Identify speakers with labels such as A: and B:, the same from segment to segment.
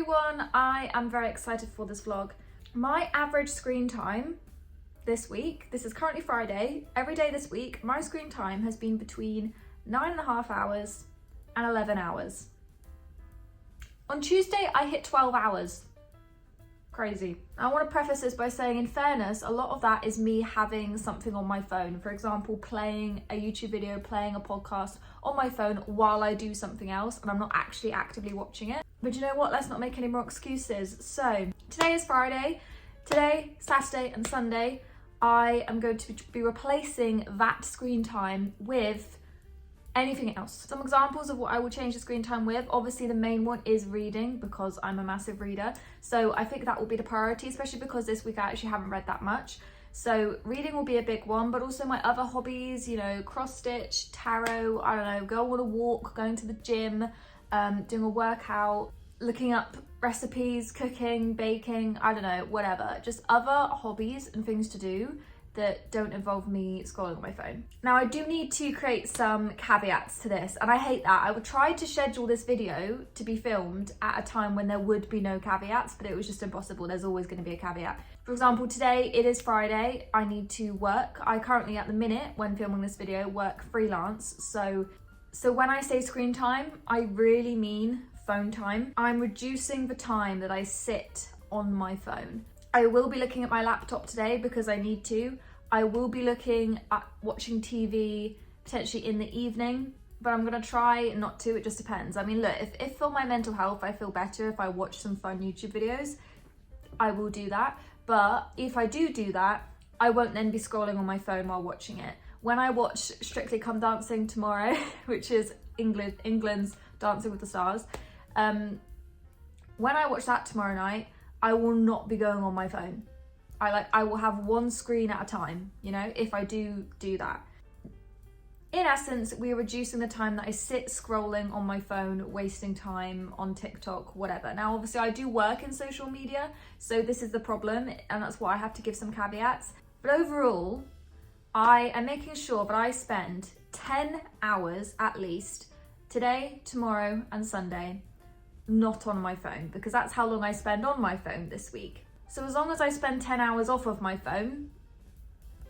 A: everyone, I am very excited for this vlog. My average screen time this week, this is currently Friday, every day this week, my screen time has been between 9.5 hours and 11 hours. On Tuesday, I hit 12 hours. Crazy. I want to preface this by saying, in fairness, a lot of that is me having something on my phone. For example, playing a YouTube video, playing a podcast on my phone while I do something else, and I'm not actually actively watching it. But you know what? Let's not make any more excuses. So today is Friday. Today, Saturday and Sunday, I am going to be replacing that screen time with anything else. Some examples of what I will change the screen time with. Obviously the main one is reading, because I'm a massive reader. So I think that will be the priority, especially because this week I actually haven't read that much. So reading will be a big one, but also my other hobbies, you know, cross stitch, tarot, I don't know, go on a walk, going to the gym, doing a workout, looking up recipes, cooking, baking, I don't know, whatever. Just other hobbies and things to do that don't involve me scrolling on my phone. Now I do need to create some caveats to this, and I hate that. I would try to schedule this video to be filmed at a time when there would be no caveats, but it was just impossible. There's always going to be a caveat. For example, today it is Friday, I need to work. I currently at the minute, when filming this video, work freelance. So when I say screen time, I really mean phone time. I'm reducing the time that I sit on my phone. I will be looking at my laptop today because I need to. I will be looking at watching TV potentially in the evening, but I'm gonna try not to, it just depends. I mean, look, if for my mental health I feel better if I watch some fun YouTube videos, I will do that. But if I do that, I won't then be scrolling on my phone while watching it. When I watch Strictly Come Dancing tomorrow, which is England's Dancing with the Stars, when I watch that tomorrow night, I will not be going on my phone. I will have one screen at a time, you know, if I do that. In essence, we're reducing the time that I sit scrolling on my phone, wasting time on TikTok, whatever. Now, obviously I do work in social media, so this is the problem, and that's why I have to give some caveats. But overall, I am making sure that I spend 10 hours at least today, tomorrow, and Sunday not on my phone, because that's how long I spend on my phone this week. So as long as I spend 10 hours off of my phone,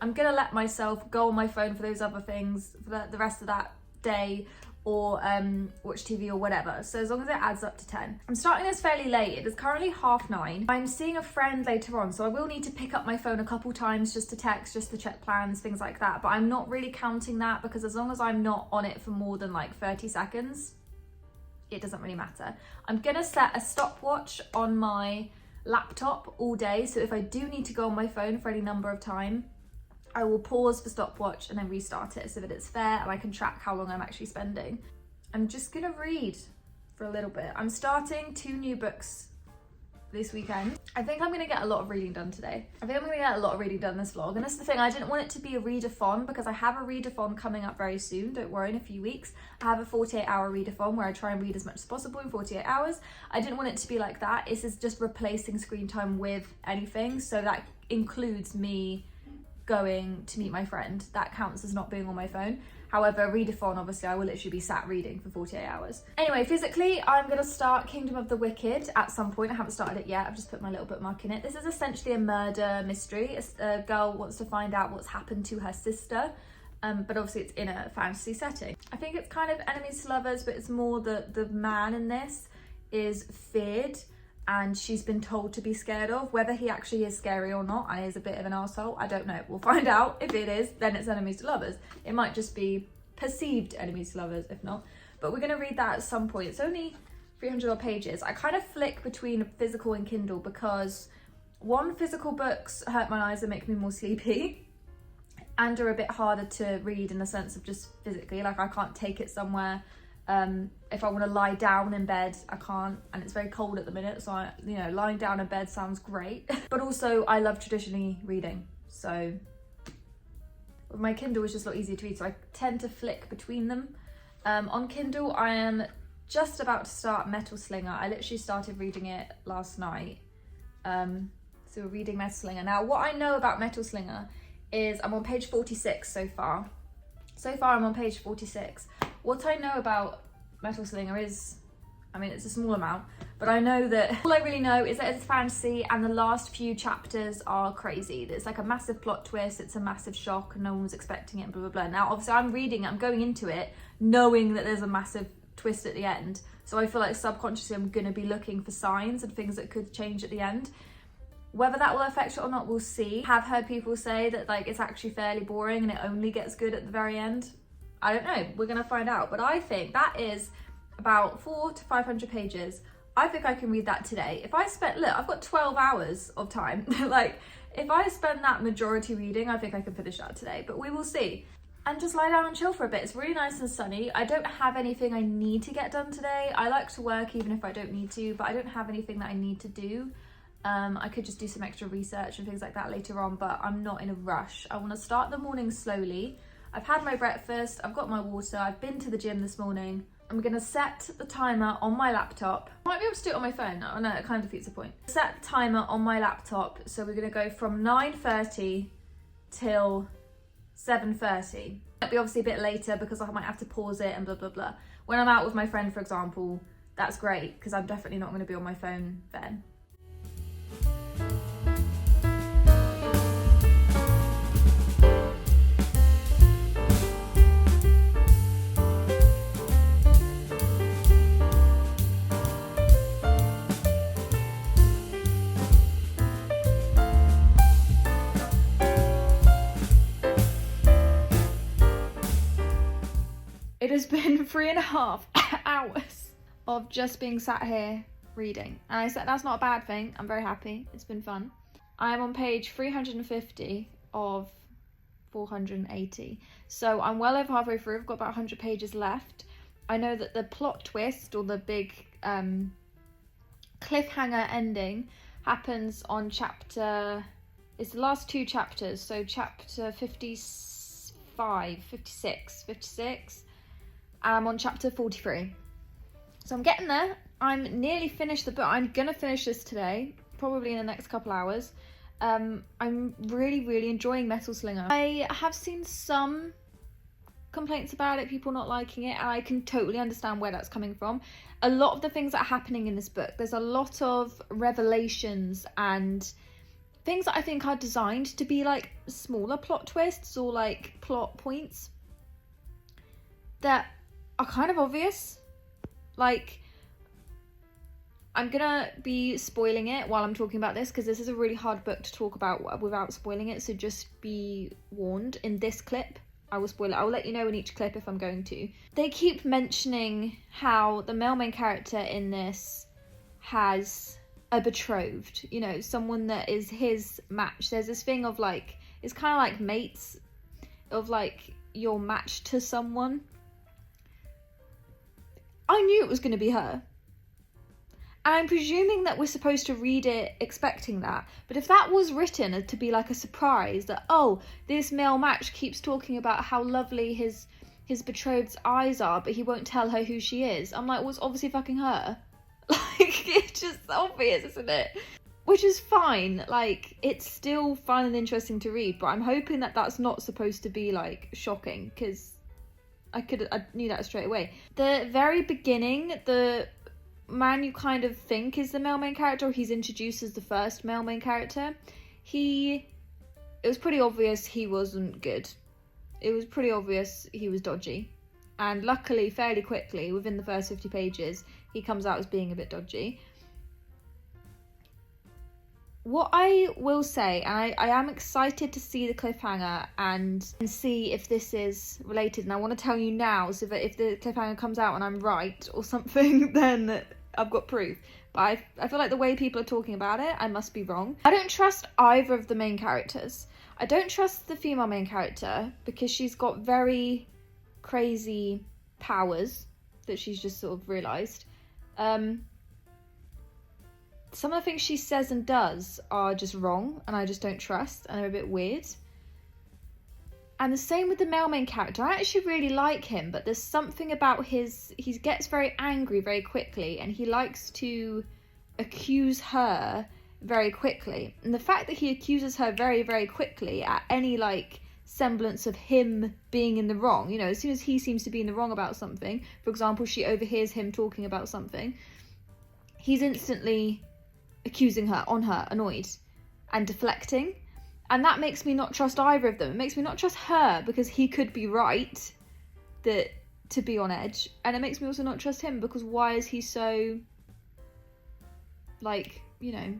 A: I'm gonna let myself go on my phone for those other things for the rest of that day, or watch TV or whatever. So as long as it adds up to 10. I'm starting this fairly late. It is currently 9:30. I'm seeing a friend later on, so I will need to pick up my phone a couple times just to text, just to check plans, things like that. But I'm not really counting that, because as long as I'm not on it for more than like 30 seconds, it doesn't really matter. I'm gonna set a stopwatch on my laptop all day, so if I do need to go on my phone for any number of time, I will pause the stopwatch and then restart it so that it's fair and I can track how long I'm actually spending. I'm just gonna read for a little bit. I'm starting 2 new books this weekend. I think I'm gonna get a lot of reading done today. I think I'm gonna get a lot of reading done this vlog, and that's the thing, I didn't want it to be a readathon because I have a readathon coming up very soon, don't worry, in a few weeks. I have a 48-hour readathon where I try and read as much as possible in 48 hours. I didn't want it to be like that. This is just replacing screen time with anything, so that includes me going to meet my friend. That counts as not being on my phone. However, readathon, obviously, I will literally be sat reading for 48 hours. Anyway, physically, I'm going to start Kingdom of the Wicked at some point. I haven't started it yet. I've just put my little bookmark in it. This is essentially a murder mystery. A girl wants to find out what's happened to her sister, but obviously it's in a fantasy setting. I think it's kind of enemies to lovers, but it's more the man in this is feared, and she's been told to be scared of. Whether he actually is scary or not and is a bit of an arsehole, I don't know. We'll find out. If it is, then it's enemies to lovers. It might just be perceived enemies to lovers, if not. But we're gonna read that at some point. It's only 300 odd pages. I kind of flick between physical and Kindle because, one, physical books hurt my eyes and make me more sleepy, and are a bit harder to read in the sense of just physically, like I can't take it somewhere. If I want to lie down in bed, I can't, and it's very cold at the minute, so lying down in bed sounds great. But also I love traditionally reading, so with my Kindle it's just a lot easier to read, so I tend to flick between them. On Kindle I am just about to start Metal Slinger. I literally started reading it last night. So we're reading Metal Slinger. Now what I know about Metal Slinger is I'm on page 46 so far. So far I'm on page 46. What I know about Metal Slinger is I mean, it's a small amount, but I know that all I really know is that it's fantasy and the last few chapters are crazy. There's like a massive plot twist, it's a massive shock and no one was expecting it and blah, blah, blah. Now, obviously I'm reading it, I'm going into it knowing that there's a massive twist at the end. So I feel like subconsciously I'm gonna be looking for signs and things that could change at the end. Whether that will affect it or not, we'll see. Have heard people say that like it's actually fairly boring and it only gets good at the very end. I don't know, we're gonna find out. But I think that is about 400 to 500 pages. I think I can read that today. If I spent, look, I've got 12 hours of time. Like, if I spend that majority reading, I think I can finish that today, but we will see. And just lie down and chill for a bit. It's really nice and sunny. I don't have anything I need to get done today. I like to work even if I don't need to, but I don't have anything that I need to do. I could just do some extra research and things like that later on, but I'm not in a rush. I want to start the morning slowly. I've had my breakfast, I've got my water, I've been to the gym this morning. I'm gonna set the timer on my laptop. I might be able to do it on my phone. Oh no, it kind of defeats the point. Set the timer on my laptop. So we're gonna go from 9:30 till 7:30. Might be obviously a bit later because I might have to pause it and blah, blah, blah. When I'm out with my friend, for example, that's great because I'm definitely not gonna be on my phone then. It has been 3.5 hours of just being sat here reading. And I said, that's not a bad thing. I'm very happy. It's been fun. I am on page 350 of 480. So I'm well over halfway through. I've got about 100 pages left. I know that the plot twist or the big cliffhanger ending happens on chapter... It's the last two chapters. So chapter 56. And I'm on chapter 43. So I'm getting there. I'm nearly finished the book. I'm gonna finish this today, probably in the next couple hours. I'm really enjoying Metal Slinger. I have seen some complaints about it, people not liking it, and I can totally understand where that's coming from. A lot of the things that are happening in this book, there's a lot of revelations and things that I think are designed to be like smaller plot twists or like plot points that are kind of obvious. Like, I'm gonna be spoiling it while I'm talking about this because this is a really hard book to talk about without spoiling it, so just be warned. In this clip, I will spoil it. I'll let you know in each clip if I'm going to. They keep mentioning how the male main character in this has a betrothed, you know, someone that is his match. There's this thing of like, it's kind of like mates, of like you're matched to someone. I knew it was going to be her. And I'm presuming that we're supposed to read it expecting that. But if that was written to be like a surprise, that, oh, this male match keeps talking about how lovely his betrothed's eyes are, but he won't tell her who she is. I'm like, well, it's obviously fucking her. Like, it's just obvious, isn't it? Which is fine. Like, it's still fun and interesting to read, but I'm hoping that that's not supposed to be, like, shocking, because I knew that straight away. The very beginning, the man you kind of think is the male main character, or he's introduced as the first male main character, it was pretty obvious he wasn't good. It was pretty obvious he was dodgy. And luckily, fairly quickly, within the first 50 pages, he comes out as being a bit dodgy. What I will say, and I am excited to see the cliffhanger and see if this is related, and I want to tell you now, so that if the cliffhanger comes out and I'm right or something, then I've got proof. But I feel like the way people are talking about it, I must be wrong. I don't trust either of the main characters. I don't trust the female main character because she's got very crazy powers that she's just sort of realised. Some of the things she says and does are just wrong, and I just don't trust, and are a bit weird. And the same with the male main character. I actually really like him, but there's something about he gets very angry very quickly, and he likes to accuse her very quickly. And the fact that he accuses her very, very quickly at any, like, semblance of him being in the wrong. You know, as soon as he seems to be in the wrong about something, for example, she overhears him talking about something, he's instantly accusing her, on her, annoyed and deflecting. And that makes me not trust either of them. It makes me not trust her because he could be right to be on edge. And it makes me also not trust him because why is he so, like, you know,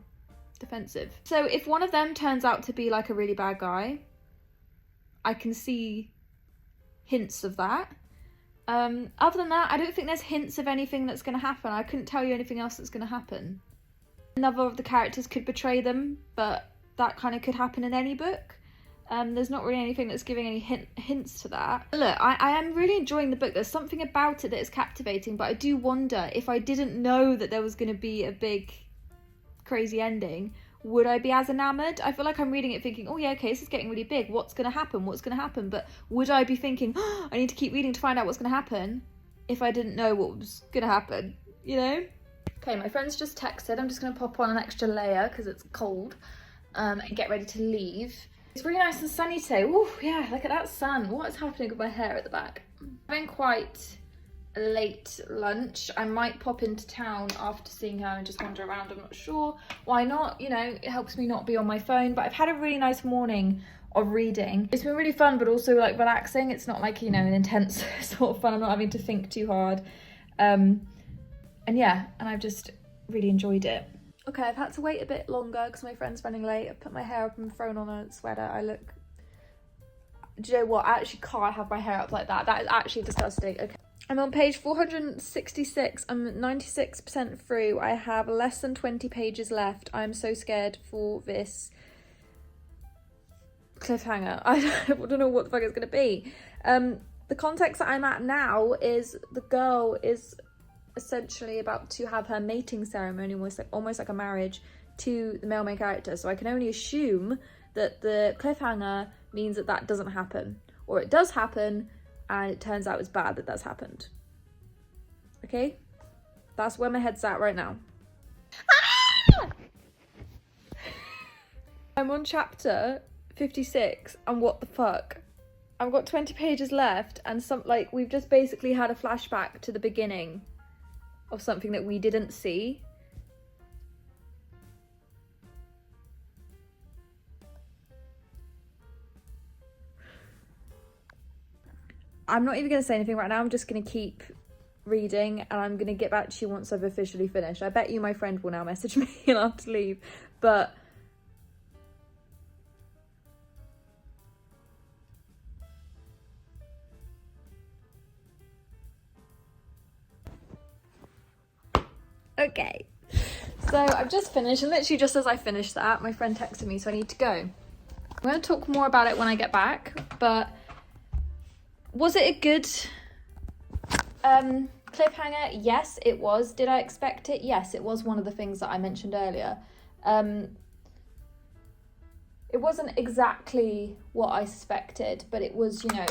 A: defensive? So if one of them turns out to be like a really bad guy, I can see hints of that. Other than that, I don't think there's hints of anything that's going to happen. I couldn't tell you anything else that's going to happen. Another of the characters could betray them, but that kind of could happen in any book. There's not really anything that's giving any hints to that. Look, I am really enjoying the book. There's something about it that is captivating, but I do wonder if I didn't know that there was going to be a big, crazy ending, would I be as enamoured? I feel like I'm reading it thinking, oh yeah, okay, this is getting really big. What's going to happen? What's going to happen? But would I be thinking, oh, I need to keep reading to find out what's going to happen if I didn't know what was going to happen, you know? Okay, my friend's just texted. I'm just going to pop on an extra layer because it's cold and get ready to leave. It's really nice and sunny today. Oh yeah, look at that sun. What is happening with my hair at the back? I'm having quite a late lunch. I might pop into town after seeing her and just wander around. I'm not sure. Why not? You know, it helps me not be on my phone. But I've had a really nice morning of reading. It's been really fun, but also like relaxing. It's not like, you know, an intense sort of fun. I'm not having to think too hard. And yeah, and I've just really enjoyed it. Okay, I've had to wait a bit longer because my friend's running late. I've put my hair up and thrown on a sweater. I look... Do you know what? I actually can't have my hair up like that. That is actually disgusting. Okay. I'm on page 466. I'm 96% through. I have less than 20 pages left. I'm so scared for this cliffhanger. I don't know what the fuck it's going to be. The context that I'm at now is the girl is essentially about to have her mating ceremony, almost like a marriage, to the male main character. So I can only assume that the cliffhanger means that that doesn't happen, or it does happen and it turns out it's bad that that's happened. Okay, that's where my head's at right now. I'm on chapter 56 and what the fuck, I've got 20 pages left and we've just basically had a flashback to the beginning of something that we didn't see. I'm not even going to say anything right now. I'm just going to keep reading and I'm going to get back to you once I've officially finished. I bet you my friend will now message me and I'll have to leave. But okay, so I've just finished, and literally just as I finished that, my friend texted me, so I need to go. I'm going to talk more about it when I get back, but was it a good cliffhanger? Yes, it was. Did I expect it? Yes, it was one of the things that I mentioned earlier. It wasn't exactly what I suspected, but it was, you know,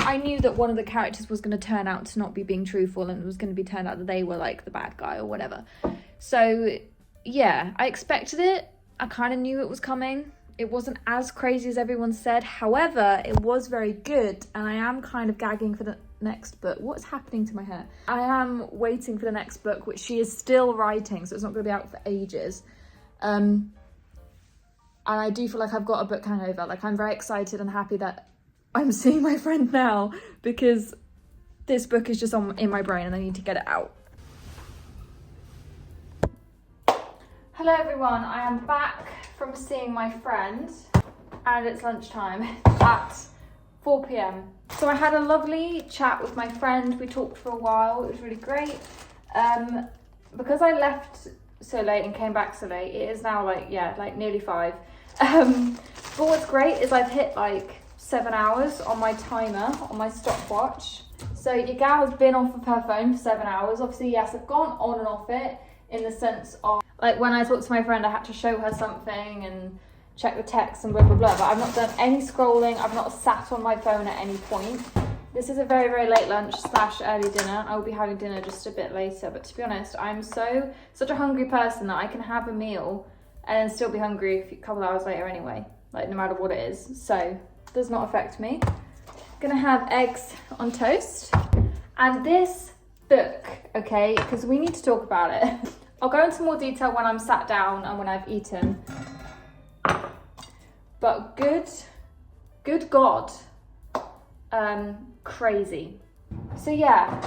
A: I knew that one of the characters was going to turn out to not be being truthful and it was going to be turned out that they were like the bad guy or whatever. So yeah, I expected it. I kind of knew it was coming. It wasn't as crazy as everyone said. However, it was very good and I am kind of gagging for the next book. What's happening to my hair? I am waiting for the next book, which she is still writing, so it's not going to be out for ages. And I do feel like I've got a book hangover. Like, I'm very excited and happy that I'm seeing my friend now because this book is just in my brain and I need to get it out. Hello everyone, I am back from seeing my friend and it's lunchtime at 4 p.m. So I had a lovely chat with my friend. We talked for a while. It was really great. Because I left so late and came back so late, it is now like nearly 5. But what's great is I've hit like 7 hours on my timer, on my stopwatch. So your gal has been off of her phone for 7 hours. Obviously, yes, I've gone on and off it in the sense of, like, when I talked to my friend, I had to show her something and check the text and blah, blah, blah. But I've not done any scrolling. I've not sat on my phone at any point. This is a very, very late lunch / early dinner. I will be having dinner just a bit later. But to be honest, I'm such a hungry person that I can have a meal and then still be hungry a couple hours later anyway, like no matter what it is. So does not affect me. Gonna have eggs on toast. And this book, okay, because we need to talk about it. I'll go into more detail when I'm sat down and when I've eaten. But good God, crazy. So yeah,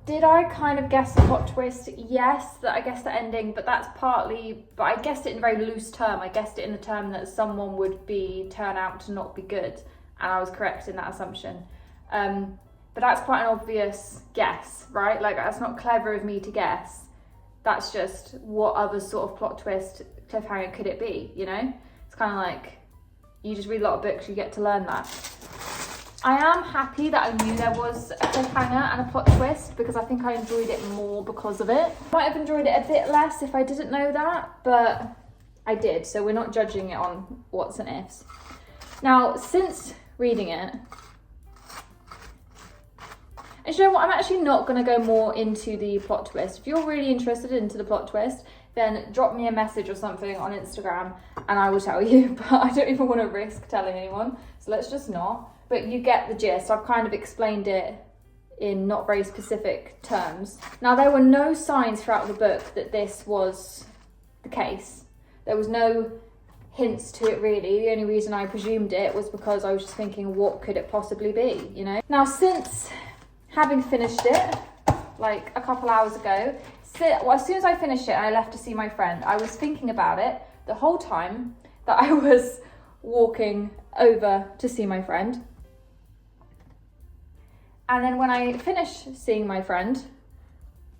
A: did I kind of guess the plot twist? Yes, that I guessed the ending, but that's partly, but I guessed it in a very loose term. I guessed it in the term that someone would turn out to not be good, and I was correct in that assumption. But that's quite an obvious guess, right? Like, that's not clever of me to guess. That's just what other sort of plot twist, cliffhanger could it be, you know? It's kind of like, you just read a lot of books, you get to learn that. I am happy that I knew there was a cliffhanger and a plot twist, because I think I enjoyed it more because of it. I might have enjoyed it a bit less if I didn't know that, but I did, so we're not judging it on what's and ifs. Now, since reading it, and you know what, I'm actually not going to go more into the plot twist. If you're really interested into the plot twist, then drop me a message or something on Instagram and I will tell you, but I don't even want to risk telling anyone, so let's just not. But you get the gist. I've kind of explained it in not very specific terms. Now, there were no signs throughout the book that this was the case. There was no hints to it really. The only reason I presumed it was because I was just thinking, what could it possibly be, you know? Now, since having finished it, like a couple hours ago, as soon as I finished it and I left to see my friend, I was thinking about it the whole time that I was walking over to see my friend. And then when I finished seeing my friend,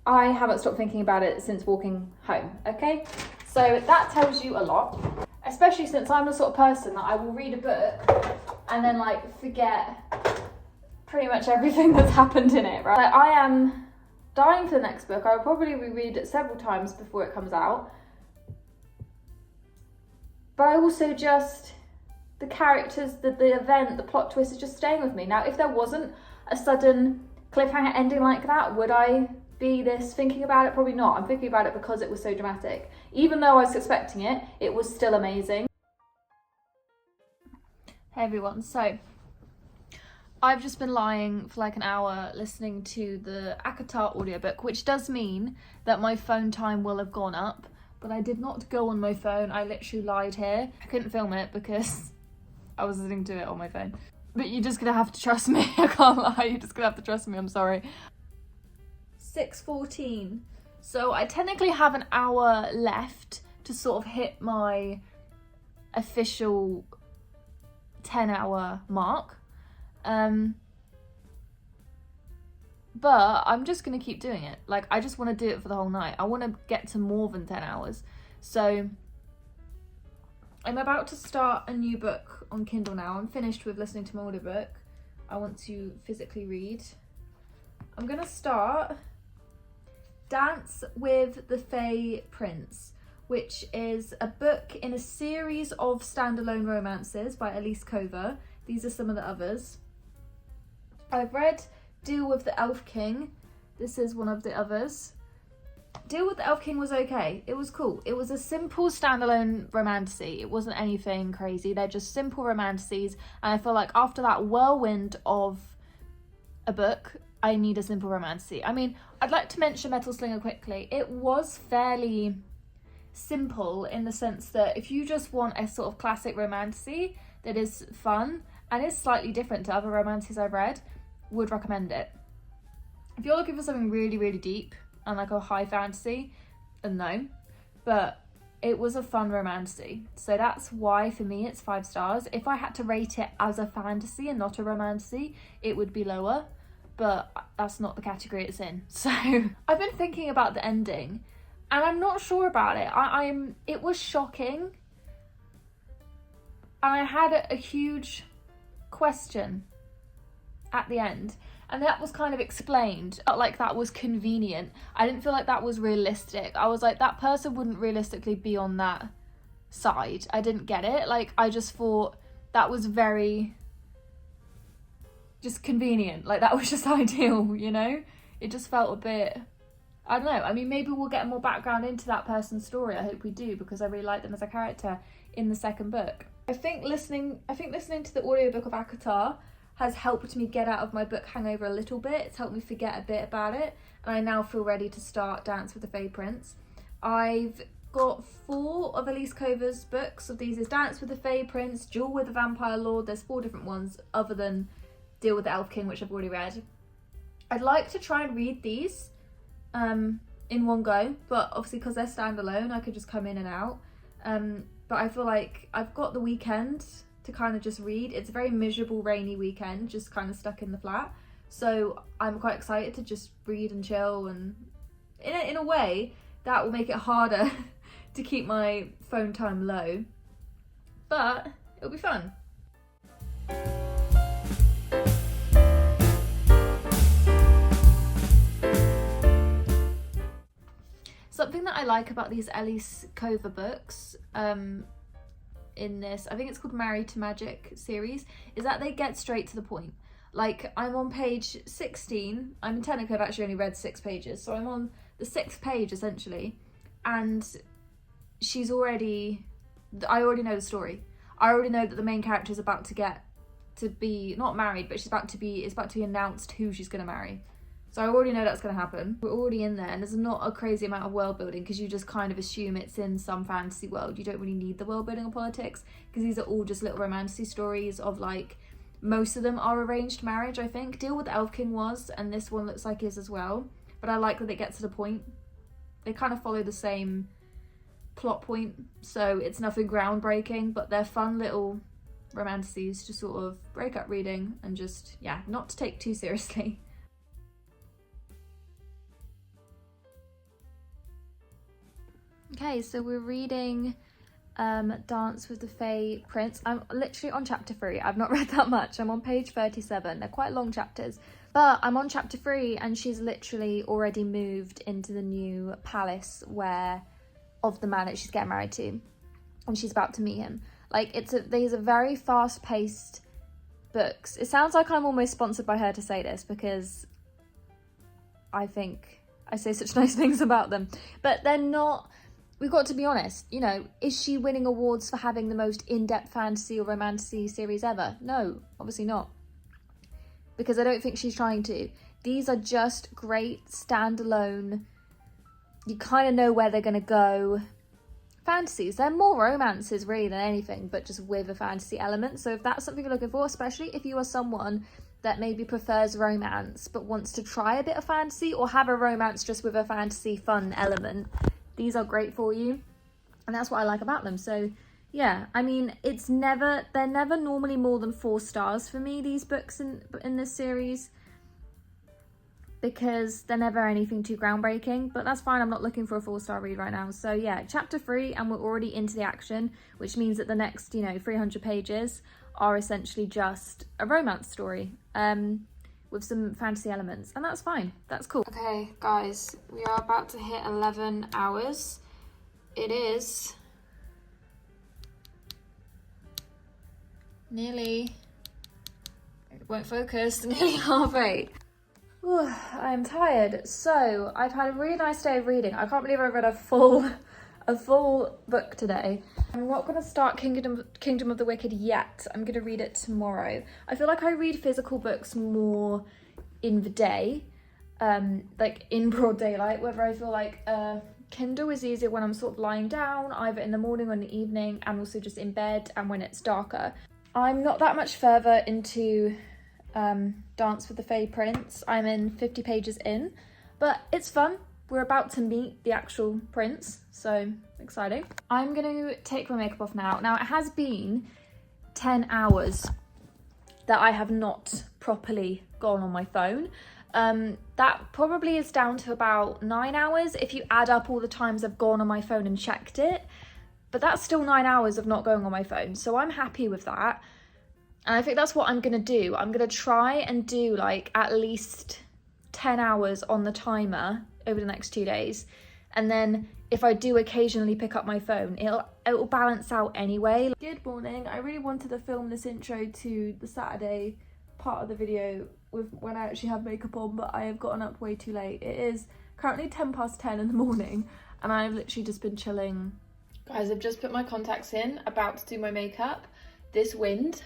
A: I haven't stopped thinking about it since walking home, okay? So that tells you a lot, especially since I'm the sort of person that I will read a book and then like forget pretty much everything that's happened in it, right? Like, I am dying for the next book. I will probably reread it several times before it comes out. But I also just, the characters, the event, the plot twist is just staying with me. Now, if there wasn't a sudden cliffhanger ending like that, would I be this thinking about it? Probably not. I'm thinking about it because it was so dramatic. Even though I was expecting it, it was still amazing. Hey everyone, so I've just been lying for like an hour listening to the Akatar audiobook, which does mean that my phone time will have gone up, but I did not go on my phone. I literally lied here. I couldn't film it because I was listening to it on my phone. But you're just gonna have to trust me. I can't lie, you're just gonna have to trust me, I'm sorry. 6:14. So I technically have an hour left to sort of hit my official 10-hour mark. But I'm just gonna keep doing it. Like, I just want to do it for the whole night. I want to get to more than 10 hours. So I'm about to start a new book on Kindle now. I'm finished with listening to my audiobook. I want to physically read. I'm gonna start Dance with the Fae Prince, which is a book in a series of standalone romances by Elise Cover. These are some of the others. I've read Deal with the Elf King. This is one of the others. Deal with the Elf King was okay. It was cool. It was a simple standalone romantasy. It wasn't anything crazy. They're just simple romantasies. And I feel like after that whirlwind of a book, I need a simple romantasy. I mean, I'd like to mention Metal Slinger quickly. It was fairly simple in the sense that if you just want a sort of classic romantasy that is fun and is slightly different to other romances I've read, would recommend it. If you're looking for something really, really deep and like a high fantasy, then no. But it was a fun romantasy. So that's why for me it's 5 stars. If I had to rate it as a fantasy and not a romantasy, it would be lower. But that's not the category it's in. So I've been thinking about the ending and I'm not sure about it. It was shocking. And I had a huge question at the end, and that was kind of explained. I felt like that was convenient. I didn't feel like that was realistic. I was like, that person wouldn't realistically be on that side. I didn't get it. Like, I just thought that was very just convenient. Like, that was just ideal, you know? It just felt a bit, I don't know. I mean, maybe we'll get more background into that person's story. I hope we do, because I really like them as a character in the second book. I think listening to the audiobook of Akatar has helped me get out of my book hangover a little bit. It's helped me forget a bit about it, and I now feel ready to start Dance with the Fave Prince. I've got 4 of Elise Cover's books. Of these is Dance with the Fave Prince, Duel with the Vampire Lord. There's 4 different ones other than Deal with the Elf King, which I've already read. I'd like to try and read these in one go, but obviously because they're standalone, I could just come in and out. But I feel like I've got the weekend to kind of just read. It's a very miserable, rainy weekend, just kind of stuck in the flat. So I'm quite excited to just read and chill, and in a way, that will make it harder to keep my phone time low. But it'll be fun. Something that I like about these Elise Cover books, in this, I think it's called Married to Magic series, is that they get straight to the point. Like, I'm on page 16, technically I've actually only read 6 pages, so I'm on the 6th page essentially, and I already know the story. I already know that the main character is about to get to be, not married, but it's about to be announced who she's going to marry. So I already know that's going to happen. We're already in there, and there's not a crazy amount of world building because you just kind of assume it's in some fantasy world. You don't really need the world building or politics because these are all just little romantasy stories of, like, most of them are arranged marriage, I think. Deal with the Elf King was, and this one looks like is as well. But I like that it gets to the point. They kind of follow the same plot point, so it's nothing groundbreaking, but they're fun little romantasies to sort of break up reading and just, yeah, not to take too seriously. Okay, so we're reading Dance with the Fave Prince. I'm literally on chapter 3. I've not read that much. I'm on page 37. They're quite long chapters. But I'm on chapter 3 and she's literally already moved into the new palace of the man that she's getting married to. And she's about to meet him. Like, these are very fast-paced books. It sounds like I'm almost sponsored by her to say this because I think I say such nice things about them. But they're not... We've got to be honest, you know, is she winning awards for having the most in-depth fantasy or romantasy series ever? No, obviously not. Because I don't think she's trying to. These are just great, standalone, you kind of know where they're going to go fantasies. They're more romances really than anything, but just with a fantasy element. So if that's something you're looking for, especially if you are someone that maybe prefers romance but wants to try a bit of fantasy or have a romance just with a fantasy fun element, these are great for you, and that's what I like about them. So yeah, I mean, they're never normally more than 4 stars for me, these books in this series, because they're never anything too groundbreaking, but that's fine. I'm not looking for a 4-star read right now. So yeah, chapter 3, and we're already into the action, which means that the next, 300 pages are essentially just a romance story. With some fantasy elements, and that's fine. That's cool. Okay, guys, we are about to hit 11 hours. It is nearly, it won't focus, nearly 8:30. I'm tired. So I've had a really nice day of reading. I can't believe I read a full book today. I'm not going to start Kingdom of the Wicked yet. I'm going to read it tomorrow. I feel like I read physical books more in the day, like in broad daylight, whether I feel like Kindle is easier when I'm sort of lying down, either in the morning or in the evening, and also just in bed and when it's darker. I'm not that much further into Dance with the Fave Prince. I'm in 50 pages in, but it's fun. We're about to meet the actual prince, so exciting. I'm going to take my makeup off now. Now, it has been 10 hours that I have not properly gone on my phone. That probably is down to about 9 hours if you add up all the times I've gone on my phone and checked it. But that's still 9 hours of not going on my phone, so I'm happy with that. And I think that's what I'm going to do. I'm going to try and do like at least 10 hours on the timer over the next 2 days, and then if I do occasionally pick up my phone, it'll balance out anyway. Good morning. I really wanted to film this intro to the Saturday part of the video with when I actually have makeup on, but I have gotten up way too late. It is currently 10:10 in the morning, and I've literally just been chilling. Guys, I've just put my contacts in, about to do my makeup. This wind,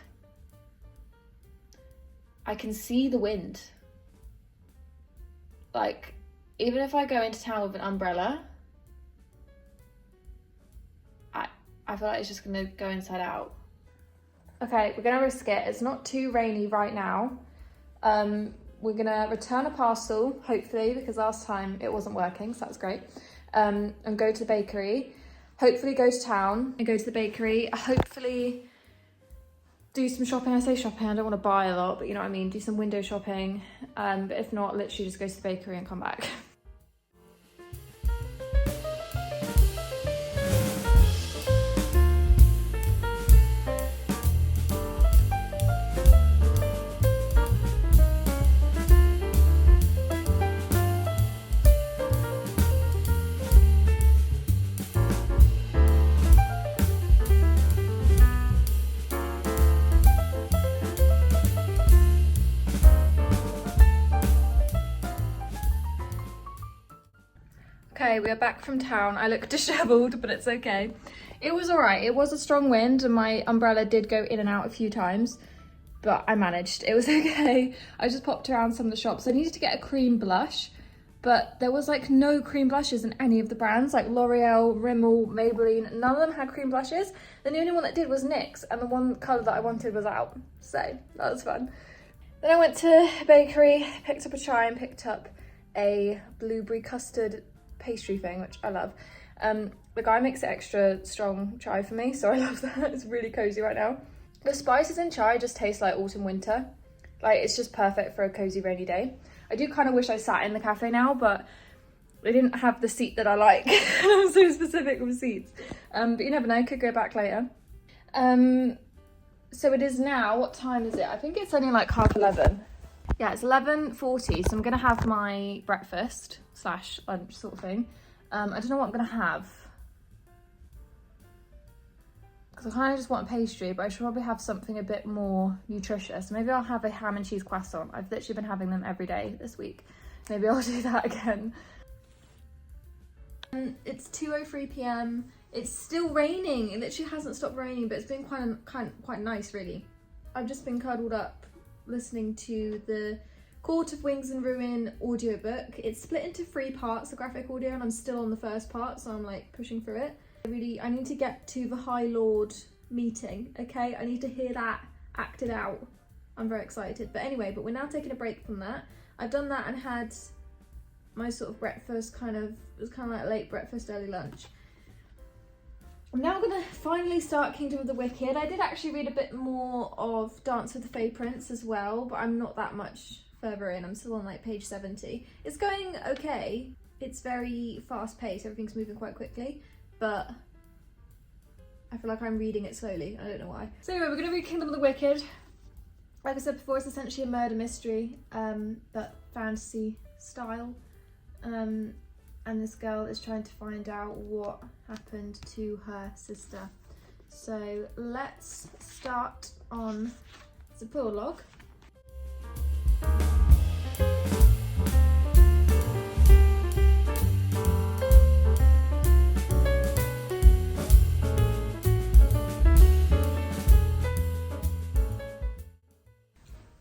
A: I can see the wind. Like, even if I go into town with an umbrella, I feel like it's just gonna go inside out. Okay, we're gonna risk it. It's not too rainy right now. We're gonna return a parcel, hopefully, because last time it wasn't working, so that's great. And go to the bakery. Hopefully go to town and go to the bakery. Hopefully do some shopping. I say shopping, I don't want to buy a lot, but you know what I mean. Do some window shopping. But if not, literally just go to the bakery and come back. Okay, we are back from town. I look dishevelled, but it's okay. It was all right. It was a strong wind and my umbrella did go in and out a few times, but I managed. It was okay. I just popped around some of the shops. I needed to get a cream blush, but there was like no cream blushes in any of the brands, like L'Oreal, Rimmel, Maybelline. None of them had cream blushes. The only one that did was NYX, and the one colour that I wanted was out. So that was fun. Then I went to a bakery, picked up a chai and picked up a blueberry custard pastry thing, which I love. The guy makes it extra strong chai for me, so I love that. It's really cozy right now. The spices in chai just taste like autumn winter. Like, it's just perfect for a cozy rainy day. I do kind of wish I sat in the cafe now, but they didn't have the seat that I like. I'm so specific with seats. But you never know, could go back later. So it is now, what time is it? I think it's only like 11:30. Yeah, it's 11:40, so I'm gonna have my breakfast / lunch sort of thing. I don't know what I'm gonna have, because I kind of just want a pastry, but I should probably have something a bit more nutritious. Maybe I'll have a ham and cheese croissant. I've literally been having them every day this week. Maybe I'll do that again. It's 2:03 p.m. It's still raining. It literally hasn't stopped raining, but it's been quite nice, really. I've just been cuddled up listening to the Court of Wings and Ruin audiobook. It's split into 3 parts, the graphic audio, and I'm still on the first part, so I'm like pushing through it. I need to get to the High Lord meeting, okay? I need to hear that acted out. I'm very excited. But anyway, we're now taking a break from that. I've done that and had my sort of breakfast, it was kind of like late breakfast, early lunch. I'm now going to finally start Kingdom of the Wicked. I did actually read a bit more of Dance with the Fey Prince as well, but I'm not that much further in. I'm still on like page 70. It's going okay. It's very fast paced. Everything's moving quite quickly, but I feel like I'm reading it slowly. I don't know why. So anyway, we're going to read Kingdom of the Wicked. Like I said before, it's essentially a murder mystery, but fantasy style. And this girl is trying to find out what happened to her sister. So let's start on the prologue.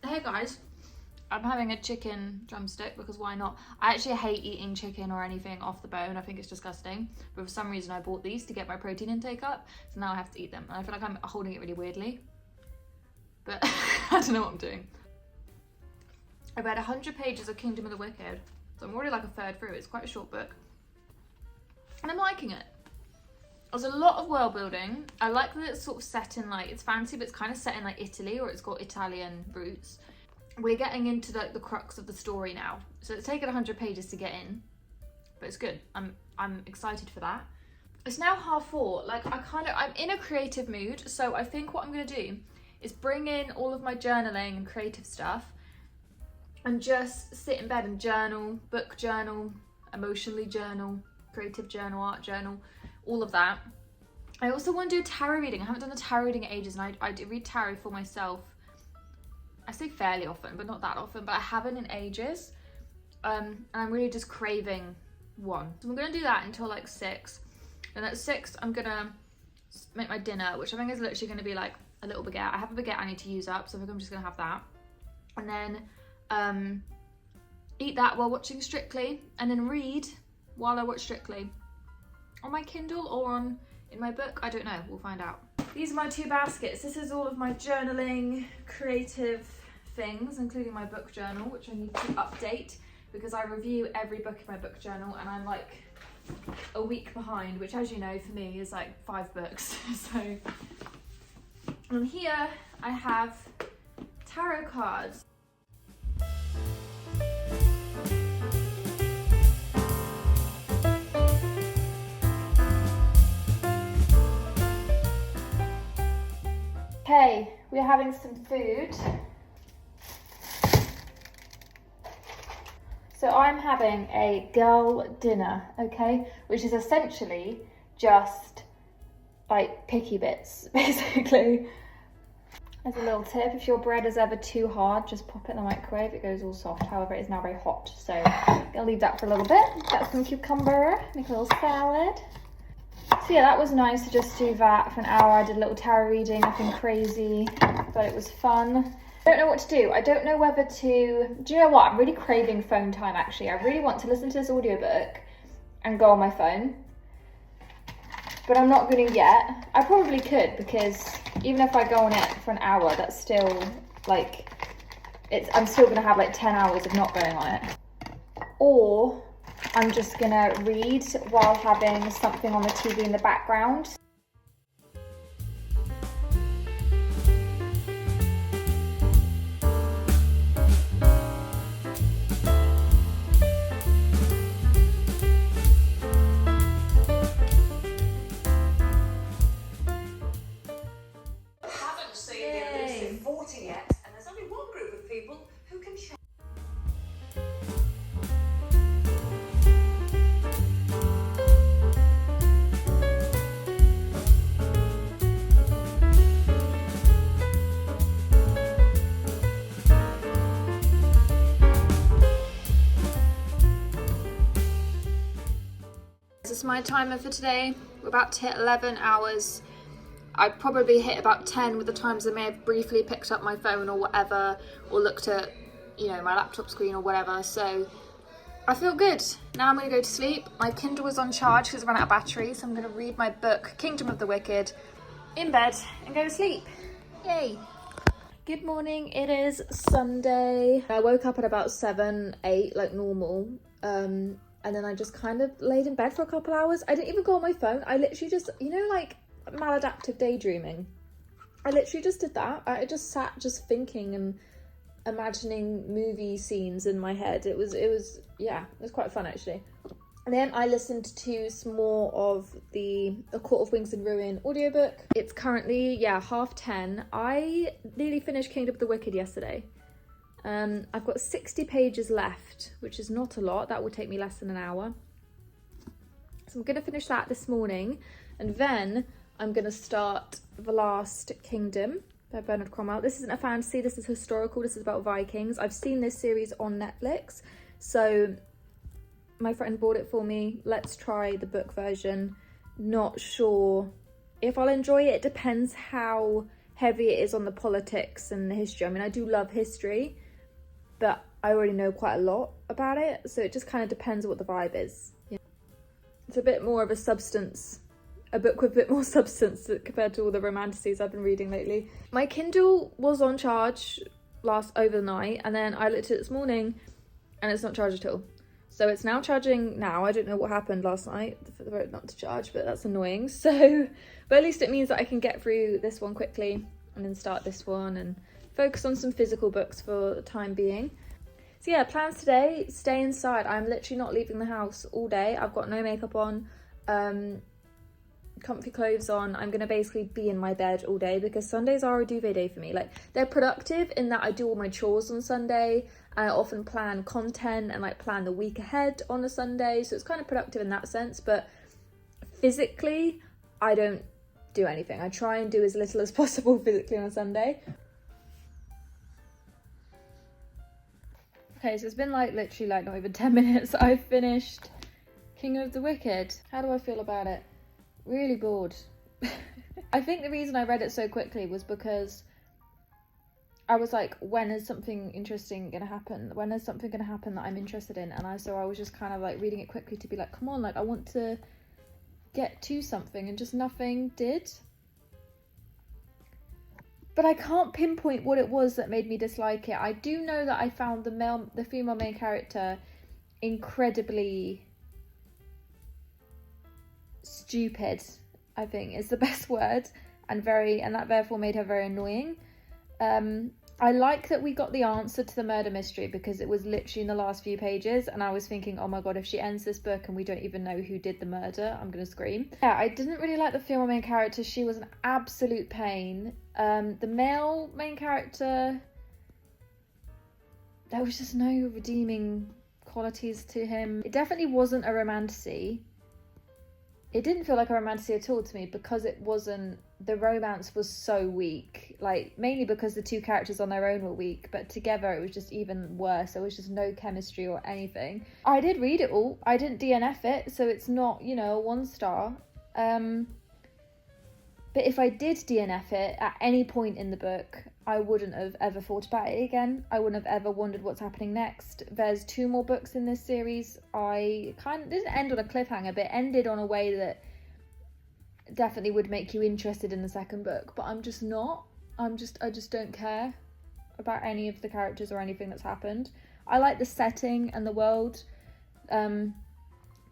A: Hey guys. I'm having a chicken drumstick because why not? I actually hate eating chicken or anything off the bone. I think it's disgusting. But for some reason I bought these to get my protein intake up. So now I have to eat them. And I feel like I'm holding it really weirdly. But I don't know what I'm doing. I read 100 pages of Kingdom of the Wicked. So I'm already like a third through. It's quite a short book. And I'm liking it. There's a lot of world building. I like that it's sort of set in like, it's fancy, but it's kind of set in like Italy, or it's got Italian roots. We're getting into like the crux of the story now. So it's taken 100 pages to get in, but it's good. I'm excited for that. It's now 4:30. Like I'm in a creative mood. So I think what I'm gonna do is bring in all of my journaling and creative stuff and just sit in bed and journal, book journal, emotionally journal, creative journal, art journal, all of that. I also want to do a tarot reading. I haven't done a tarot reading in ages, and I do read tarot for myself. I say fairly often, but not that often, but I haven't in ages. And I'm really just craving one. So I'm going to do that until like 6. And at 6, I'm going to make my dinner, which I think is literally going to be like a little baguette. I have a baguette I need to use up, so I think I'm just gonna have that. And then eat that while watching Strictly, and then read while I watch Strictly. On my Kindle or in my book, I don't know, we'll find out. These are my 2 baskets. This is all of my journaling, creative things, including my book journal, which I need to update because I review every book in my book journal and I'm like a week behind, which, as you know, for me is like 5 books. So, and here I have tarot cards. Okay, we're having some food. So I'm having a girl dinner, okay, which is essentially just like picky bits, basically. As a little tip, if your bread is ever too hard, just pop it in the microwave, it goes all soft. However, it is now very hot, so I'm gonna leave that for a little bit. Got some cucumber, make a little salad. So yeah, that was nice to just do that for an hour. I did a little tarot reading, nothing crazy, but it was fun. I don't know what to do. I don't know whether to... Do you know what? I'm really craving phone time, actually. I really want to listen to this audiobook and go on my phone. But I'm not going to yet. I probably could, because even if I go on it for an hour, that's still, like... I'm still going to have, like, 10 hours of not going on it. Or I'm just going to read while having something on the TV in the background. This is my timer for today. We're about to hit 11 hours. I probably hit about 10 with the times I may have briefly picked up my phone or whatever, or looked at, you know, my laptop screen or whatever. So I feel good. Now I'm gonna go to sleep. My Kindle was on charge because I ran out of battery, so I'm gonna read my book, Kingdom of the Wicked, in bed and go to sleep. Yay. Good morning, it is Sunday. I woke up at about 7, 8 like normal. And then I just kind of laid in bed for a couple hours. I didn't even go on my phone. I literally just, you know, like maladaptive daydreaming. I literally just did that. I just sat just thinking and imagining movie scenes in my head. It was quite fun actually. And then I listened to some more of the A Court of Wings and Ruin audiobook. It's currently, 10:30. I nearly finished Kingdom of the Wicked yesterday. I've got 60 pages left, which is not a lot. That will take me less than an hour. So I'm going to finish that this morning, and then I'm going to start The Last Kingdom by Bernard Cromwell. This isn't a fantasy, this is historical, this is about Vikings. I've seen this series on Netflix, so my friend bought it for me. Let's try the book version. Not sure if I'll enjoy it. It depends how heavy it is on the politics and the history. I mean, I do love history, but I already know quite a lot about it, so it just kind of depends what the vibe is. Yeah. It's a bit more of a substance, a book with a bit more substance compared to all the romantasies I've been reading lately. My Kindle was on charge overnight, and then I looked at it this morning and it's not charged at all. So it's now charging now. I don't know what happened last night for the road not to charge, but that's annoying. So, but at least it means that I can get through this one quickly and then start this one and focus on some physical books for the time being. So yeah, plans today, stay inside. I'm literally not leaving the house all day. I've got no makeup on, comfy clothes on. I'm going to basically be in my bed all day because Sundays are a duvet day for me. Like, they're productive in that I do all my chores on Sunday, and I often plan content and like plan the week ahead on a Sunday. So it's kind of productive in that sense, but physically, I don't do anything. I try and do as little as possible physically on a Sunday. Okay, so it's been like literally like not even 10 minutes. I've finished King of the Wicked. How do I feel about it? Really bored. I think the reason I read it so quickly was because I was like, when is something interesting gonna happen? When is something gonna happen that I'm interested in? And I was just kind of like reading it quickly to be like, come on, like I want to get to something, and just nothing did. But I can't pinpoint what it was that made me dislike it. I do know that I found the female main character incredibly stupid, I think is the best word, and that therefore made her very annoying. I like that we got the answer to the murder mystery, because it was literally in the last few pages, and I was thinking, oh my god, if she ends this book and we don't even know who did the murder, I'm gonna scream. Yeah, I didn't really like the female main character. She was an absolute pain. The male main character, there was just no redeeming qualities to him. It definitely wasn't a romantasy. It didn't feel like a romantasy at all to me, because it wasn't, the romance was so weak, like mainly because the two characters on their own were weak, but together it was just even worse. There was just no chemistry or anything. I did read it all. I didn't DNF it, so it's not, you know, a 1 star. But if I did DNF it at any point in the book, I wouldn't have ever thought about it again. I wouldn't have ever wondered what's happening next. There's 2 more books in this series. I kind of didn't end on a cliffhanger, but it ended on a way that definitely would make you interested in the second book. But I'm just not. I just don't care about any of the characters or anything that's happened. I like the setting and the world,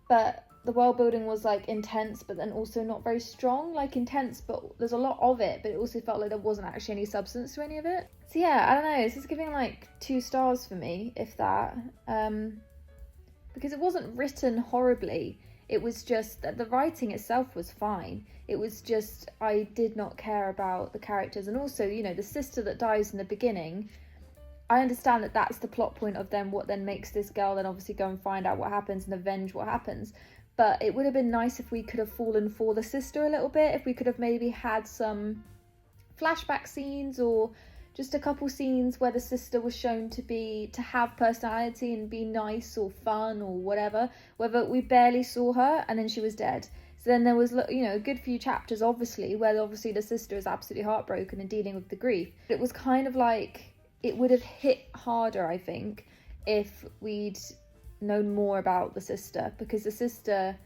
A: but the world building was like intense, but then also not very strong. Like intense, but there's a lot of it, but it also felt like there wasn't actually any substance to any of it. So yeah, I don't know, this is giving like 2 stars for me, if that, because it wasn't written horribly. It was just that the writing itself was fine. It was just, I did not care about the characters. And also, you know, the sister that dies in the beginning, I understand that that's the plot point of them, what then makes this girl then obviously go and find out what happens and avenge what happens. But it would have been nice if we could have fallen for the sister a little bit, if we could have maybe had some flashback scenes, or just a couple scenes where the sister was shown to have personality and be nice or fun or whatever, whether we barely saw her and then she was dead. So then there was, you know, a good few chapters obviously where obviously the sister is absolutely heartbroken and dealing with the grief. It was kind of like, it would have hit harder, I think, if we'd known more about the sister, because the sister,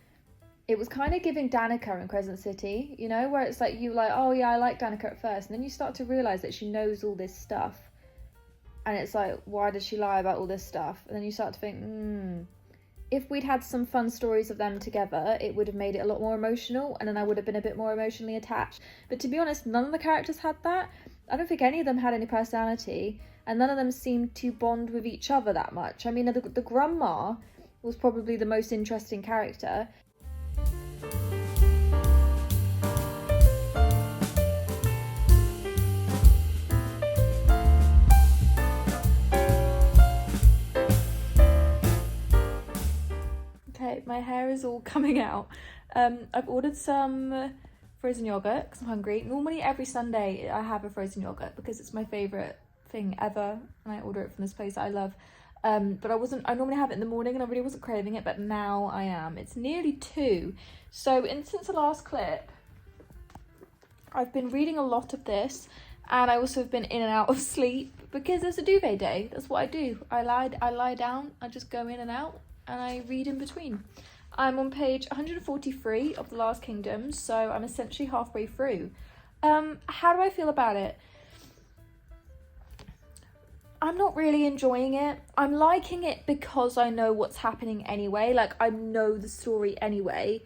A: it was kind of giving Danica in Crescent City, you know, where it's like, you like, oh yeah, I like Danica at first, and then you start to realise that she knows all this stuff, and it's like, why does she lie about all this stuff? And then you start to think, if we'd had some fun stories of them together, it would have made it a lot more emotional, and then I would have been a bit more emotionally attached. But to be honest, none of the characters had that. I don't think any of them had any personality, and none of them seemed to bond with each other that much. I mean, the grandma was probably the most interesting character. Okay, my hair is all coming out. I've ordered some frozen yogurt because I'm hungry. Normally every Sunday I have a frozen yogurt because it's my favourite thing ever, and I order it from this place that I love. But I normally have it in the morning and I really wasn't craving it, but now I am. It's nearly 2. So since the last clip, I've been reading a lot of this, and I also have been in and out of sleep because it's a duvet day. That's what I do. I lie down, I just go in and out, and I read in between. I'm on page 143 of The Last Kingdom, so I'm essentially halfway through. How do I feel about it? I'm not really enjoying it. I'm liking it because I know what's happening anyway. Like, I know the story anyway.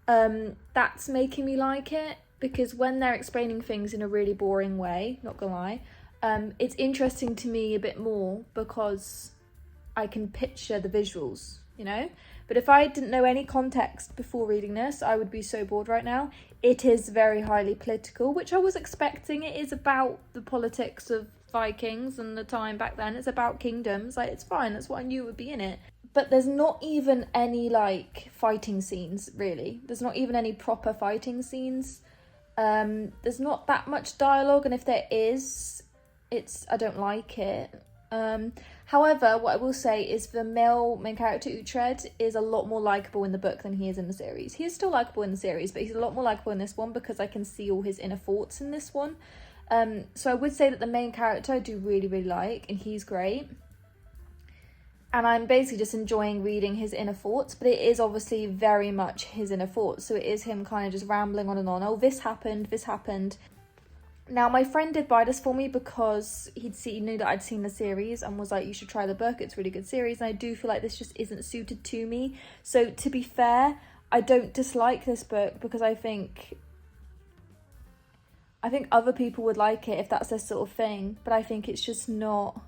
A: That's making me like it, because when they're explaining things in a really boring way, not gonna lie, it's interesting to me a bit more because I can picture the visuals, you know? But if I didn't know any context before reading this, I would be so bored right now. It is very highly political, which I was expecting. It is about the politics of Vikings and the time back then. It's about kingdoms. Like, it's fine. That's what I knew would be in it. But there's not even any, like, fighting scenes, really. There's not even any proper fighting scenes. There's not that much dialogue, and if there is, I don't like it. However, what I will say is the male main character, Uhtred, is a lot more likeable in the book than he is in the series. He is still likeable in the series, but he's a lot more likeable in this one because I can see all his inner thoughts in this one. So I would say that the main character I do really, really like, and he's great. And I'm basically just enjoying reading his inner thoughts, but it is obviously very much his inner thoughts. So it is him kind of just rambling on and on. Oh, this happened, this happened. Now, my friend did buy this for me because he knew that I'd seen the series and was like, you should try the book, it's a really good series. And I do feel like this just isn't suited to me. So to be fair, I don't dislike this book because I think other people would like it if that's their sort of thing. But I think it's just not...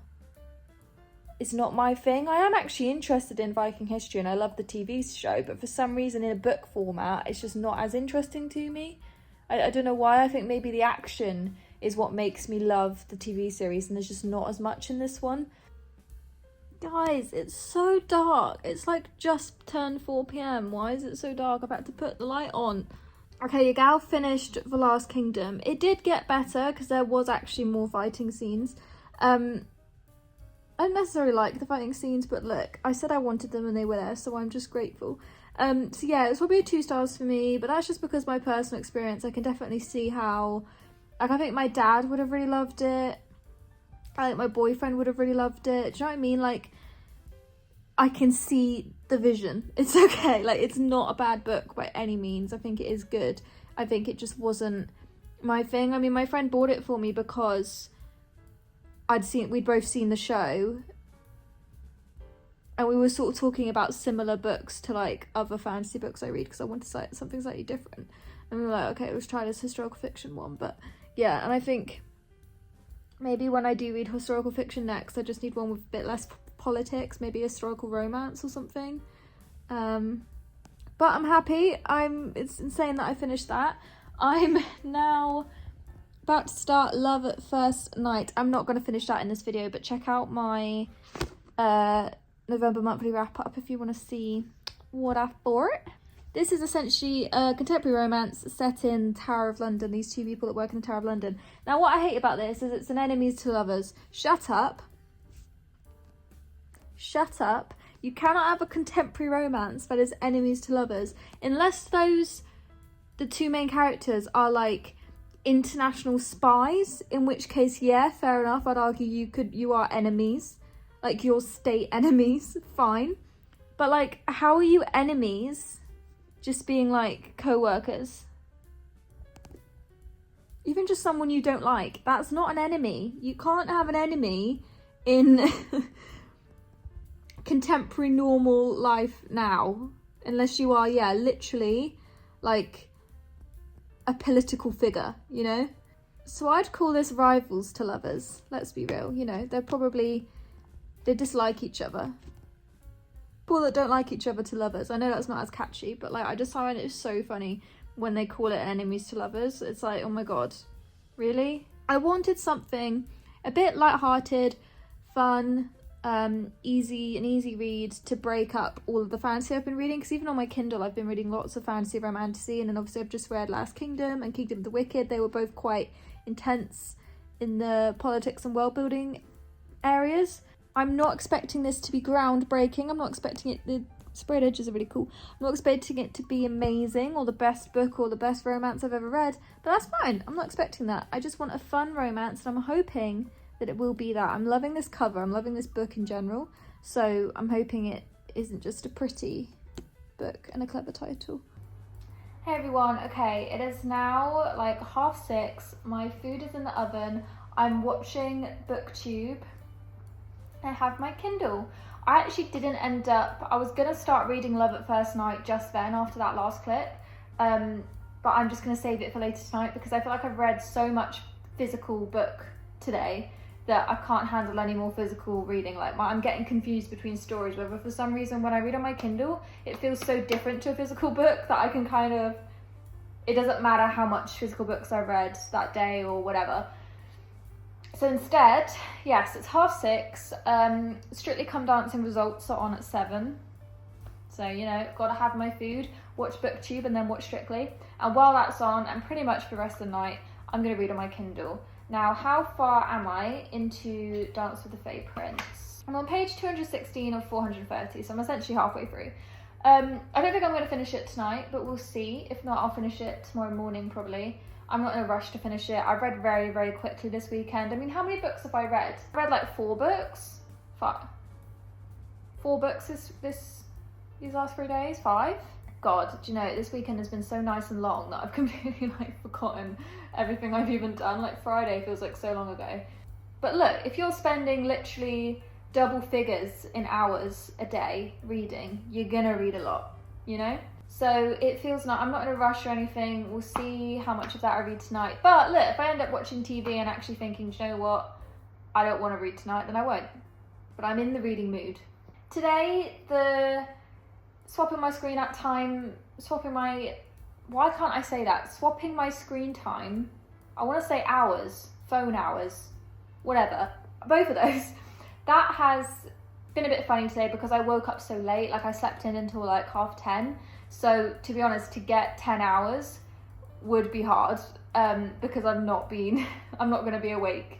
A: It's not my thing. I am actually interested in Viking history and I love the TV show, but for some reason in a book format, it's just not as interesting to me. I don't know why. I think maybe the action is what makes me love the TV series and there's just not as much in this one. Guys, it's so dark. It's like just turned 4 p.m. Why is it so dark? I've had to put the light on. Okay, your gal finished The Last Kingdom. It did get better because there was actually more fighting scenes. I don't necessarily like the fighting scenes, but look, I said I wanted them and they were there, so I'm just grateful. So yeah, it's probably a 2 stars for me, but that's just because my personal experience. I can definitely see how, like, I think my dad would have really loved it. I think my boyfriend would have really loved it. Do you know what I mean? Like, I can see the vision. It's okay. Like, it's not a bad book by any means. I think it is good. I think it just wasn't my thing. I mean, my friend bought it for me because we'd both seen the show. And we were sort of talking about similar books to, like, other fantasy books I read because I wanted something slightly different. And we were like, okay, let's try this historical fiction one. But, yeah, and I think maybe when I do read historical fiction next, I just need one with a bit less politics, maybe a historical romance or something. But I'm happy. It's insane that I finished that. I'm now about to start Love at First Night. I'm not going to finish that in this video, but check out my... November monthly wrap-up if you want to see what I bought. This is essentially a contemporary romance set in Tower of London, these two people that work in the Tower of London. Now, what I hate about this is it's an enemies to lovers. Shut up. Shut up. You cannot have a contemporary romance that is enemies to lovers unless the two main characters are like international spies, in which case, yeah, fair enough. I'd argue you are enemies. Like, your state enemies, fine. But, like, how are you enemies just being, like, co-workers? Even just someone you don't like. That's not an enemy. You can't have an enemy in contemporary normal life now. Unless you are, yeah, literally, like, a political figure, you know? So I'd call this rivals to lovers. Let's be real, you know? They dislike each other. People that don't like each other to lovers. I know that's not as catchy, but like I just find it so funny when they call it enemies to lovers. It's like, oh my god, really? I wanted something a bit lighthearted, fun, easy read to break up all of the fantasy I've been reading. Because even on my Kindle, I've been reading lots of fantasy romantasy, and then obviously I've just read Last Kingdom and Kingdom of the Wicked. They were both quite intense in the politics and world building areas. I'm not expecting this to be groundbreaking. I'm not expecting it... The sprayed edges are really cool. I'm not expecting it to be amazing or the best book or the best romance I've ever read. But that's fine. I'm not expecting that. I just want a fun romance, and I'm hoping that it will be that. I'm loving this cover. I'm loving this book in general. So I'm hoping it isn't just a pretty book and a clever title. Hey everyone. Okay, it is now like 6:30. My food is in the oven. I'm watching BookTube. I have my Kindle. I actually didn't end up... I was going to start reading Love at First Night just then after that last clip. But I'm just going to save it for later tonight because I feel like I've read so much physical book today that I can't handle any more physical reading. Like, I'm getting confused between stories, whether for some reason when I read on my Kindle, it feels so different to a physical book that I can kind of... It doesn't matter how much physical books I read that day or whatever. So instead, yes, it's 6:30. Strictly Come Dancing results are on at 7. So, you know, gotta have my food, watch BookTube and then watch Strictly. And while that's on, and pretty much for the rest of the night, I'm gonna read on my Kindle. Now, how far am I into Dance with the Fave Prince? I'm on page 216 of 430, so I'm essentially halfway through. I don't think I'm going to finish it tonight, but we'll see. If not, I'll finish it tomorrow morning probably. I'm not in a rush to finish it. I've read very, very quickly this weekend. I mean, how many books have I read? I've read like 4 books. 4 books these last 3 days? 5? God, do you know, this weekend has been so nice and long that I've completely like forgotten everything I've even done. Like Friday feels like so long ago. But look, if you're spending literally double figures in hours a day reading, you're gonna read a lot, you know? So it feels like I'm not in a rush or anything. We'll see how much of that I read tonight. But look, if I end up watching TV and actually thinking, do you know what, I don't want to read tonight, then I won't. But I'm in the reading mood. Today, swapping my screen time, swapping my screen time, I want to say hours, phone hours, whatever, both of those. That has been a bit funny today because I woke up so late, like I slept in until like 10:30. So to be honest, to get 10 hours would be hard because I'm not going to be awake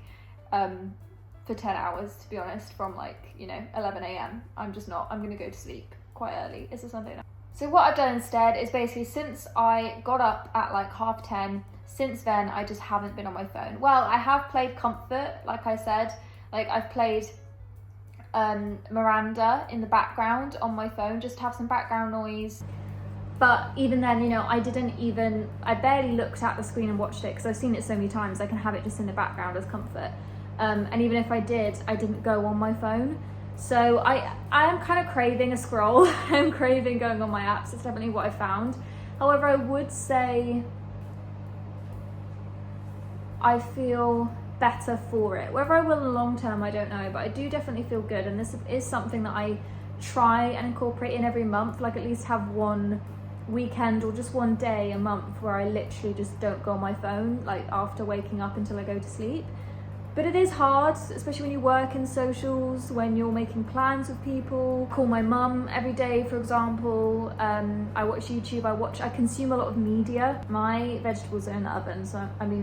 A: for 10 hours, to be honest, from like, 11 a.m. I'm just not. I'm going to go to sleep quite early. It's a Sunday night. So what I've done instead is basically since I got up at like 10:30, since then I just haven't been on my phone. Well, I have played Comfort, like I said. Like I've played Miranda in the background on my phone just to have some background noise. But even then, I barely looked at the screen and watched it because I've seen it so many times. I can have it just in the background as comfort. And even if I did, I didn't go on my phone. So I am kind of craving a scroll. I'm craving going on my apps. It's definitely what I found. However, I would say I feel better for it. Whether I will in the long term, I don't know, but I do definitely feel good. And this is something that I try and incorporate in every month, like at least have one weekend or just one day a month where I literally just don't go on my phone, like after waking up until I go to sleep. But it is hard, especially when you work in socials, when you're making plans with people. Call my mum every day, for example. I watch YouTube, I consume a lot of media. My vegetables are in the oven,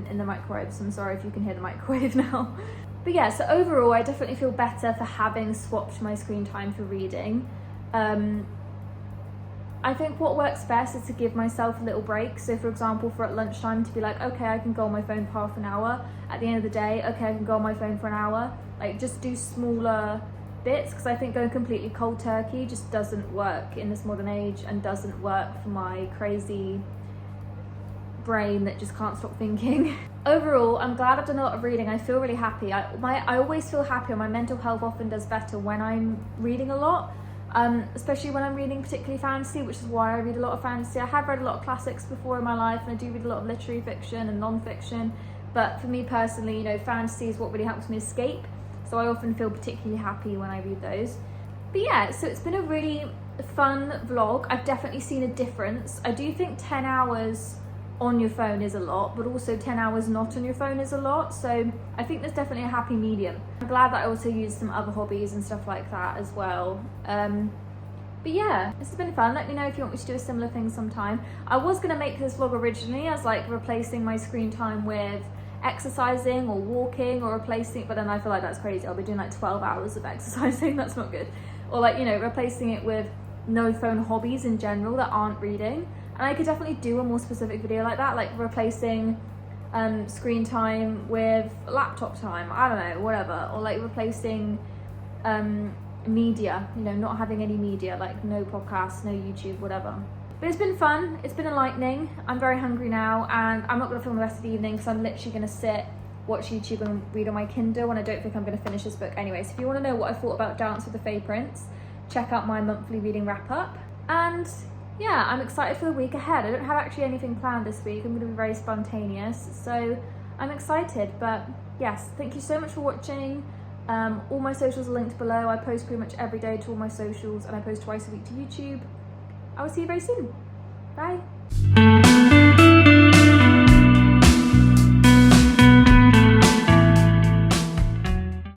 A: in the microwave, so I'm sorry if you can hear the microwave now. But yeah, so overall, I definitely feel better for having swapped my screen time for reading. I think what works best is to give myself a little break. So for example, for at lunchtime to be like, okay, I can go on my phone for half an hour. At the end of the day, okay, I can go on my phone for an hour. Like just do smaller bits, because I think going completely cold turkey just doesn't work in this modern age and doesn't work for my crazy brain that just can't stop thinking. Overall, I'm glad I've done a lot of reading. I feel really happy. I always feel happier. My mental health often does better when I'm reading a lot. Especially when I'm reading particularly fantasy, which is why I read a lot of fantasy. I have read a lot of classics before in my life, and I do read a lot of literary fiction and non-fiction, but for me personally, fantasy is what really helps me escape, so I often feel particularly happy when I read those. But yeah, so it's been a really fun vlog. I've definitely seen a difference. I do think 10 hours on your phone is a lot, but also 10 hours not on your phone is a lot, so I think there's definitely a happy medium. I'm glad that I also used some other hobbies and stuff like that as well. But yeah, this has been fun. Let me know if you want me to do a similar thing sometime. I was going to make this vlog originally as like replacing my screen time with exercising or walking, or replacing, but then I feel like that's crazy. I'll be doing like 12 hours of exercising. That's not good. Or like, replacing it with no phone hobbies in general that aren't reading. And I could definitely do a more specific video like that, like replacing screen time with laptop time, I don't know, whatever. Or like replacing media, not having any media, like no podcasts, no YouTube, whatever. But it's been fun, it's been enlightening. I'm very hungry now, and I'm not going to film the rest of the evening because I'm literally going to sit, watch YouTube and read on my Kindle, and I don't think I'm going to finish this book anyway. So if you want to know what I thought about Dance with the Fave Prince, check out my monthly reading wrap up. And yeah, I'm excited for the week ahead. I don't have actually anything planned this week. I'm going to be very spontaneous, so I'm excited. But yes, thank you so much for watching. All my socials are linked below. I post pretty much every day to all my socials, and I post twice a week to YouTube. I will see you very soon. Bye.